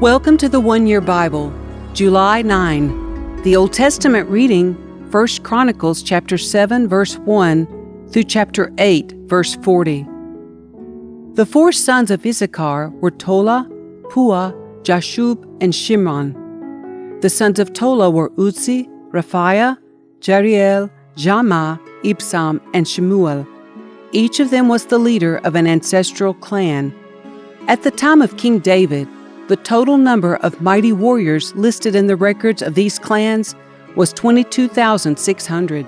Welcome to the One Year Bible, July 9. The Old Testament reading, 1 Chronicles chapter 7, verse 1 through chapter 8, verse 40. The four sons of Issachar were Tola, Puah, Jashub, and Shimron. The sons of Tola were Uzzi, Raphiah, Jeriel, Jammah, Ibsam, and Shemuel. Each of them was the leader of an ancestral clan. At the time of King David, the total number of mighty warriors listed in the records of these clans was 22,600.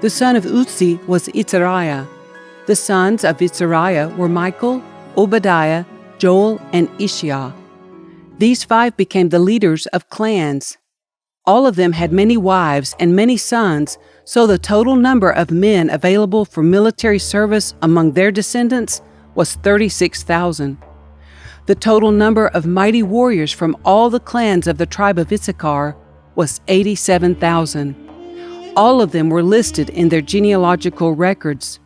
The son of Uzzi was Itzariah. The sons of Itzariah were Michael, Obadiah, Joel, and Ishiah. These five became the leaders of clans. All of them had many wives and many sons, so the total number of men available for military service among their descendants was 36,000. The total number of mighty warriors from all the clans of the tribe of Issachar was 87,000. All of them were listed in their genealogical records.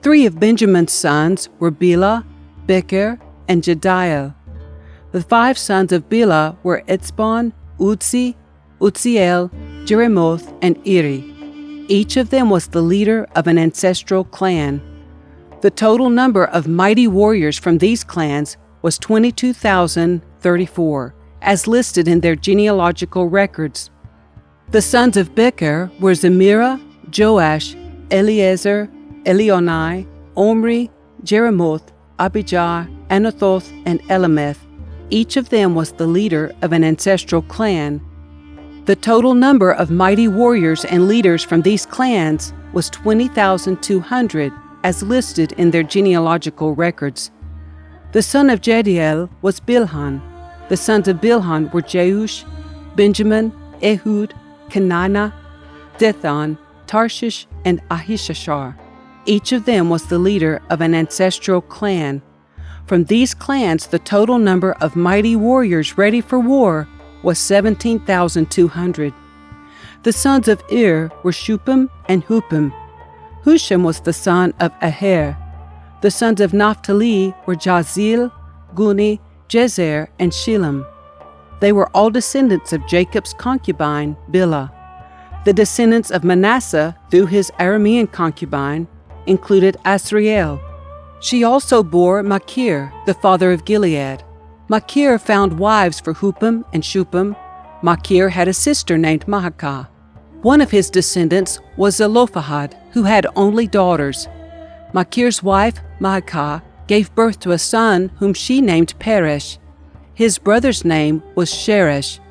3 of Benjamin's sons were Bela, Becher, and Jediel. The 5 sons of Bela were Etzbon, Uzzi, Uzziel, Jeremoth, and Iri. Each of them was the leader of an ancestral clan. The total number of mighty warriors from these clans was 22,034, as listed in their genealogical records. The sons of Becher were Zemirah, Joash, Eliezer, Elionai, Omri, Jeremoth, Abijah, Anathoth, and Elameth. Each of them was the leader of an ancestral clan. The total number of mighty warriors and leaders from these clans was 20,200, as listed in their genealogical records. The son of Jediel was Bilhan. The sons of Bilhan were Jeush, Benjamin, Ehud, Kenana, Dathan, Tarshish, and Ahishashar. Each of them was the leader of an ancestral clan. From these clans, the total number of mighty warriors ready for war was 17,200. The sons of Ir were Shupim and Hupim. Hushim was the son of Aher. The sons of Naphtali were Jazil, Guni, Jezer, and Shilem. They were all descendants of Jacob's concubine, Bilhah. The descendants of Manasseh, through his Aramean concubine, included Asriel. She also bore Machir, the father of Gilead. Machir found wives for Hupim and Shupim. Machir had a sister named Maacah. One of his descendants was Zelophehad, who had only daughters. Machir's wife, Maacah, gave birth to a son whom she named Peresh. His brother's name was Sheresh.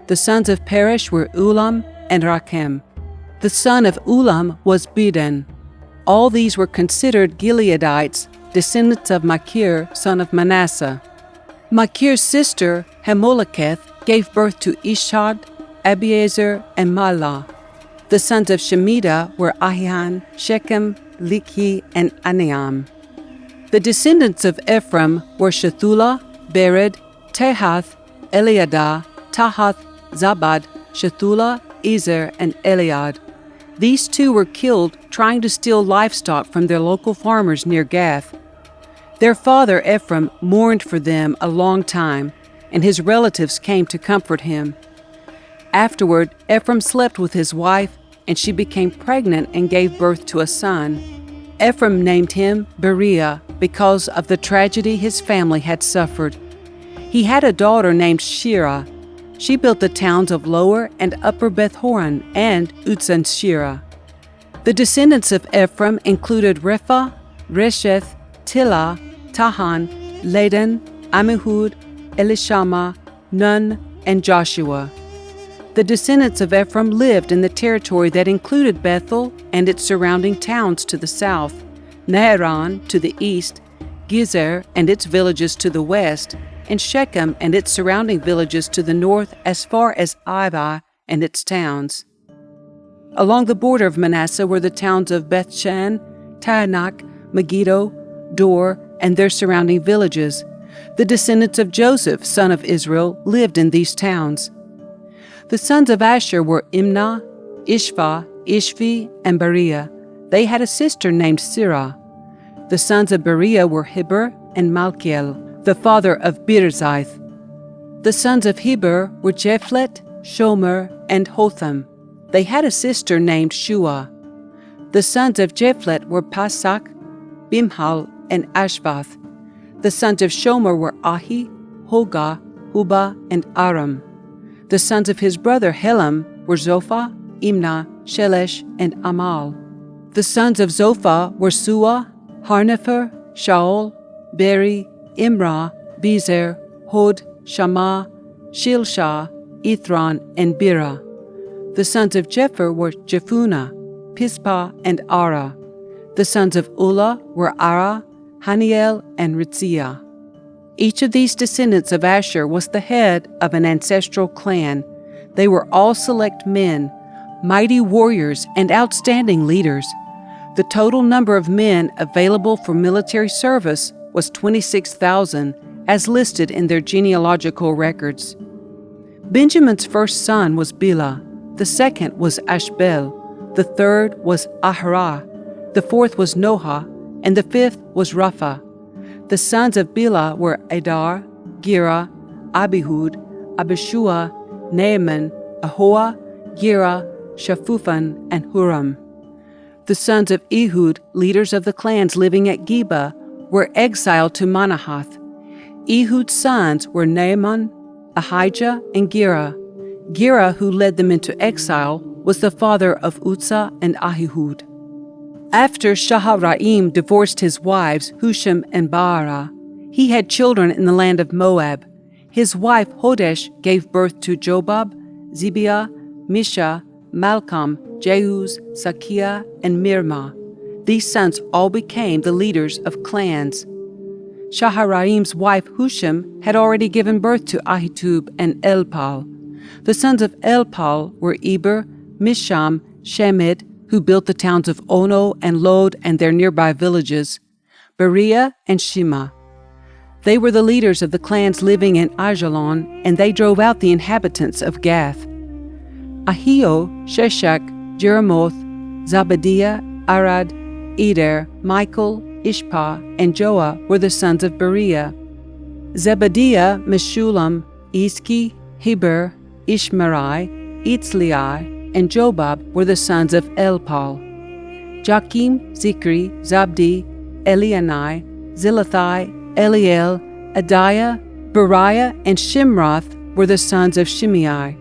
The sons of Peresh were Ulam and Rakem. The son of Ulam was Bedan. All these were considered Gileadites, descendants of Machir, son of Manasseh. Machir's sister, Hamoleketh, gave birth to Ishad, Abiezer, and Mahlah. The sons of Shemida were Ahian, Shechem, Likhi, and Aniam. The descendants of Ephraim were Shethullah, Bered, Tehath, Eliadah, Tahath, Zabad, Shethullah, Ezer, and Eliad. These 2 were killed trying to steal livestock from their local farmers near Gath. Their father Ephraim mourned for them a long time, and his relatives came to comfort him. Afterward, Ephraim slept with his wife, and she became pregnant and gave birth to a son. Ephraim named him Beriah because of the tragedy his family had suffered. He had a daughter named Shirah. She built the towns of Lower and Upper Beth-horon and Uzzan-Shirah. The descendants of Ephraim included Rephah, Resheth, Tilah, Tahan, Ladan, Ammihud, Elishama, Nun, and Joshua. The descendants of Ephraim lived in the territory that included Bethel and its surrounding towns to the south, Naaran to the east, Gezer and its villages to the west, and Shechem and its surrounding villages to the north as far as Ibai and its towns. Along the border of Manasseh were the towns of Bethshan, Taanach, Megiddo, Dor, and their surrounding villages. The descendants of Joseph, son of Israel, lived in these towns. The sons of Asher were Imnah, Ishvah, Ishvi, and Beriah. They had a sister named Sirah. The sons of Beriah were Heber and Malkiel, the father of Birzith. The sons of Heber were Japhlet, Shomer, and Hotham. They had a sister named Shua. The sons of Japhlet were Pasak, Bimhal, and Ashvath. The sons of Shomer were Ahi, Hogah, Huba, and Aram. The sons of his brother Helam were Zophah, Imnah, Shelesh, and Amal. The sons of Zophah were Sua, Harnepher, Shaul, Beri, Imrah, Bezer, Hod, Shammah, Shilshah, Ithran, and Bira. The sons of Jepher were Jephunneh, Pispa, and Ara. The sons of Ulla were Ara, Haniel, and Ritziah. Each of these descendants of Asher was the head of an ancestral clan. They were all select men, mighty warriors and outstanding leaders. The total number of men available for military service was 26,000, as listed in their genealogical records. Benjamin's first son was Bela, the second was Ashbel, the third was Aharah, the fourth was Nohah, and the fifth was Rapha. The sons of Bela were Adar, Gera, Abihud, Abishua, Naaman, Ahoah, Gera, Shaphupan, and Huram. The sons of Ehud, leaders of the clans living at Geba, were exiled to Manahath. Ehud's sons were Naaman, Ahijah, and Gera. Gera, who led them into exile, was the father of Uzzah and Ahihud. After Shaharaim divorced his wives, Husham and Baara, he had children in the land of Moab. His wife Hodesh gave birth to Jobab, Zibiah, Misha, Malcolm, Jeuz, Sakiah, and Mirmah. These sons all became the leaders of clans. Shaharaim's wife Husham had already given birth to Ahitub and Elpal. The sons of Elpal were Eber, Misham, Shemed, who built the towns of Ono and Lod and their nearby villages, Beriah and Shema. They were the leaders of the clans living in Ajalon, and they drove out the inhabitants of Gath. Ahio, Sheshach, Jeremoth, Zabadiah, Arad, Eder, Michael, Ishpah, and Joah were the sons of Beriah. Zebadiah, Meshullam, Iski, Heber, Ishmerai, Itzliai, and Jobab were the sons of Elpal. Joachim, Zikri, Zabdi, Elianai, Zilathai, Eliel, Adiah, Beriah, and Shimroth were the sons of Shimei.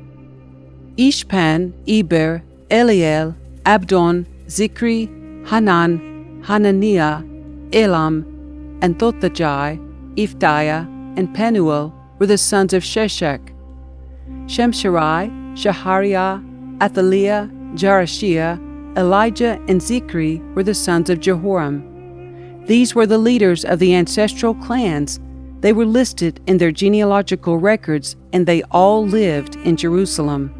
Ishpan, Eber, Eliel, Abdon, Zikri, Hanan, Hananiah, Elam, and Thothajai, Iphtaiah, and Penuel were the sons of Sheshach. Shemsherai, Shahariah, Athaliah, Jarashia, Elijah, and Zikri were the sons of Jehoram. These were the leaders of the ancestral clans. They were listed in their genealogical records, and they all lived in Jerusalem.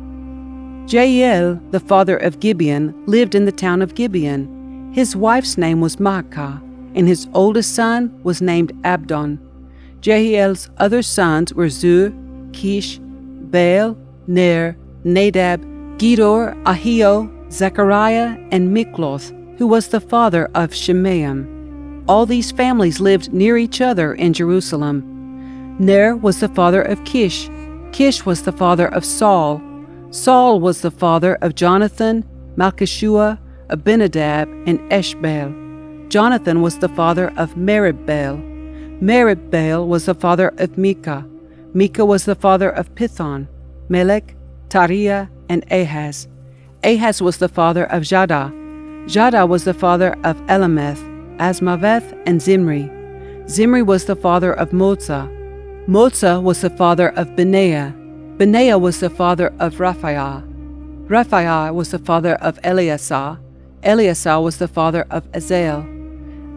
Jael, the father of Gibeon, lived in the town of Gibeon. His wife's name was Maacah, and his oldest son was named Abdon. Jael's other sons were Zur, Kish, Baal, Ner, Nadab, Gedor, Ahio, Zechariah, and Mikloth, who was the father of Shimeam. All these families lived near each other in Jerusalem. Ner was the father of Kish. Kish was the father of Saul. Saul was the father of Jonathan, Malchishua, Abinadab, and Eshbaal. Jonathan was the father of Merib-Baal. Merib-Baal was the father of Micah. Micah was the father of Pithon, Melech, Tariah, and Ahaz. Ahaz was the father of Jada. Jada was the father of Elameth, Asmaveth, and Zimri. Zimri was the father of Moza. Moza was the father of Benaiah. Benaiah was the father of Raphiah. Raphiah was the father of Eleasah. Eleasah was the father of Azel.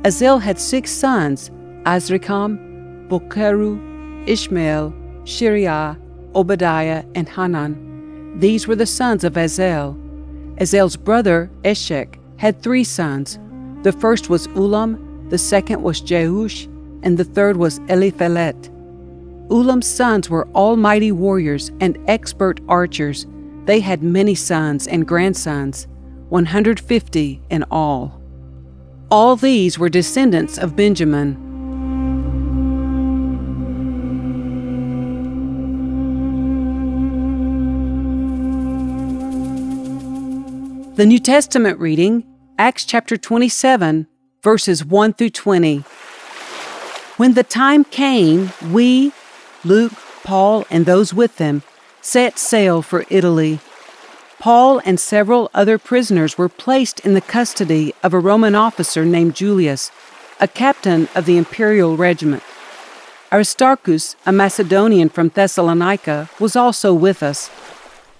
Azel had 6 sons, Azrikam, Bokeru, Ishmael, Shiriah, Obadiah, and Hanan. These were the sons of Azel. Azel's brother, Eshek, had 3 sons. The first was Ulam, the second was Jeush, and the third was Eliphelet. Ulam's sons were almighty warriors and expert archers. They had many sons and grandsons, 150 in all. All these were descendants of Benjamin. The New Testament reading, Acts chapter 27, verses 1 through 20. When the time came, we, Luke, Paul, and those with them, set sail for Italy. Paul and several other prisoners were placed in the custody of a Roman officer named Julius, a captain of the imperial regiment. Aristarchus, a Macedonian from Thessalonica, was also with us.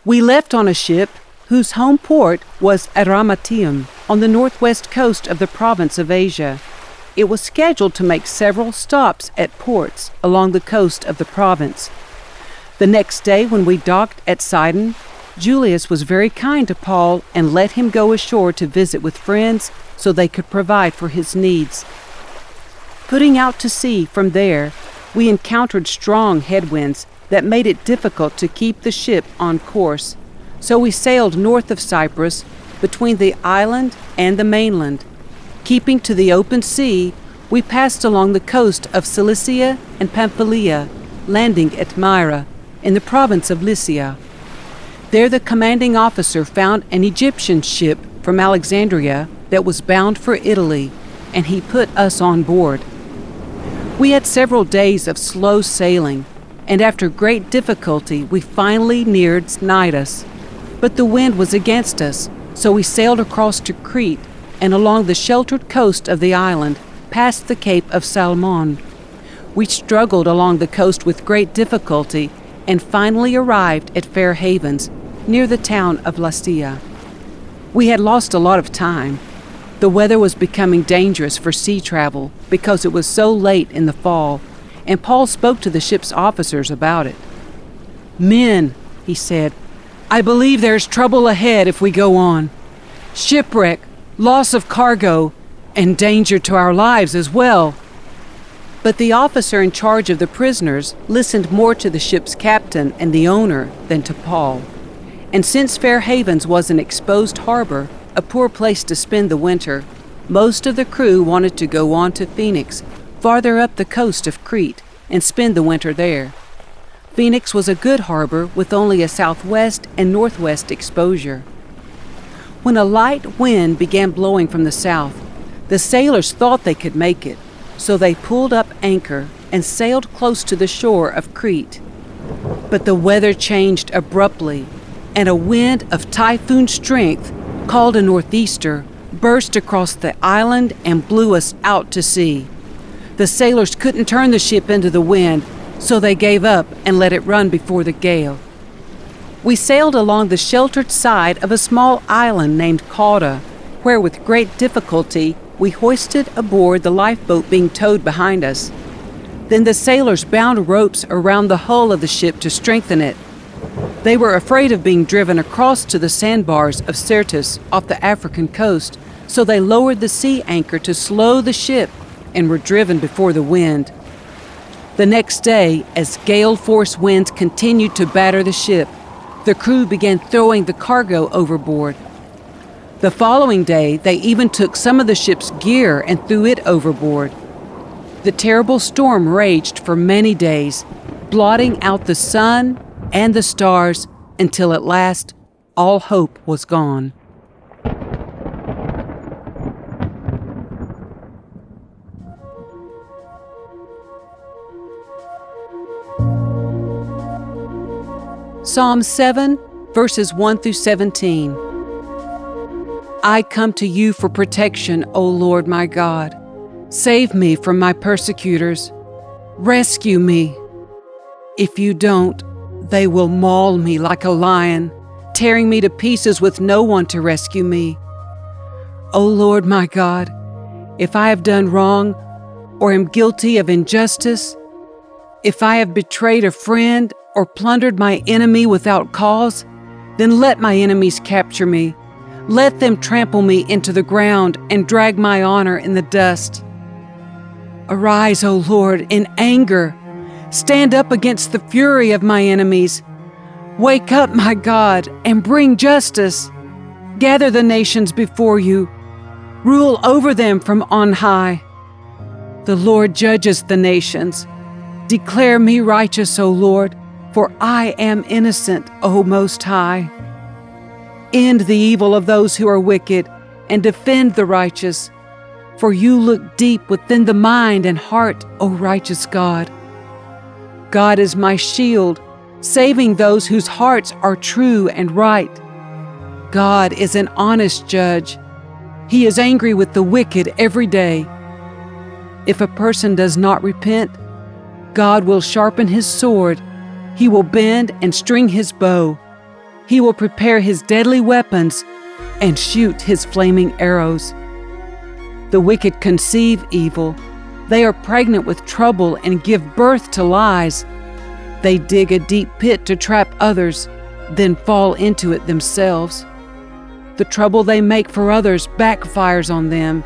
We left on a ship whose home port was Adramyttium on the northwest coast of the province of Asia. It was scheduled to make several stops at ports along the coast of the province. The next day, when we docked at Sidon, Julius was very kind to Paul and let him go ashore to visit with friends so they could provide for his needs. Putting out to sea from there, we encountered strong headwinds that made it difficult to keep the ship on course, so we sailed north of Cyprus between the island and the mainland. Keeping to the open sea, we passed along the coast of Cilicia and Pamphylia, landing at Myra, in the province of Lycia. There the commanding officer found an Egyptian ship from Alexandria that was bound for Italy, and he put us on board. We had several days of slow sailing, and after great difficulty we finally neared Cnidus. But the wind was against us, so we sailed across to Crete and along the sheltered coast of the island, past the Cape of Salmon. We struggled along the coast with great difficulty and finally arrived at Fair Havens, near the town of Lasea. We had lost a lot of time. The weather was becoming dangerous for sea travel because it was so late in the fall, and Paul spoke to the ship's officers about it. "Men," he said, "I believe there's trouble ahead if we go on. Shipwreck, loss of cargo, and danger to our lives as well." But the officer in charge of the prisoners listened more to the ship's captain and the owner than to Paul. And since Fair Havens was an exposed harbor, a poor place to spend the winter, most of the crew wanted to go on to Phoenix, farther up the coast of Crete, and spend the winter there. Phoenix was a good harbor with only a southwest and northwest exposure. When a light wind began blowing from the south, the sailors thought they could make it, so they pulled up anchor and sailed close to the shore of Crete. But the weather changed abruptly, and a wind of typhoon strength, called a northeaster, burst across the island and blew us out to sea. The sailors couldn't turn the ship into the wind, so they gave up and let it run before the gale. We sailed along the sheltered side of a small island named Cauda, where with great difficulty we hoisted aboard the lifeboat being towed behind us. Then the sailors bound ropes around the hull of the ship to strengthen it. They were afraid of being driven across to the sandbars of Syrtis off the African coast, so they lowered the sea anchor to slow the ship and were driven before the wind. The next day, as gale-force winds continued to batter the ship, the crew began throwing the cargo overboard. The following day, they even took some of the ship's gear and threw it overboard. The terrible storm raged for many days, blotting out the sun and the stars until at last all hope was gone. Psalm 7, verses 1 through 17. I come to you for protection, O Lord my God. Save me from my persecutors. Rescue me. If you don't, they will maul me like a lion, tearing me to pieces with no one to rescue me. O Lord my God, if I have done wrong or am guilty of injustice, if I have betrayed a friend or plundered my enemy without cause, then let my enemies capture me. Let them trample me into the ground and drag my honor in the dust. Arise, O Lord, in anger. Stand up against the fury of my enemies. Wake up, my God, and bring justice. Gather the nations before you. Rule over them from on high. The Lord judges the nations. Declare me righteous, O Lord, for I am innocent, O Most High. End the evil of those who are wicked, and defend the righteous. For you look deep within the mind and heart, O righteous God. God is my shield, saving those whose hearts are true and right. God is an honest judge. He is angry with the wicked every day. If a person does not repent, God will sharpen his sword. He will bend and string his bow. He will prepare his deadly weapons and shoot his flaming arrows. The wicked conceive evil. They are pregnant with trouble and give birth to lies. They dig a deep pit to trap others, then fall into it themselves. The trouble they make for others backfires on them.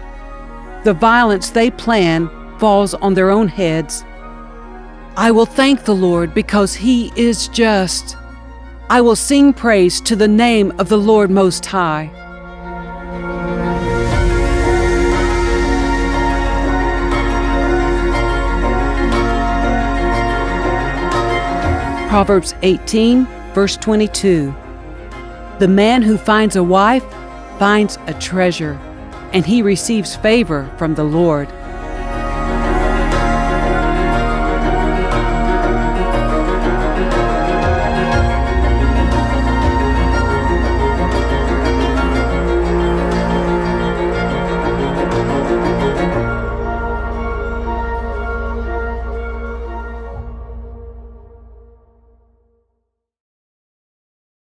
The violence they plan falls on their own heads. I will thank the Lord because He is just. I will sing praise to the name of the Lord Most High. Proverbs 18, verse 22. The man who finds a wife finds a treasure, and he receives favor from the Lord.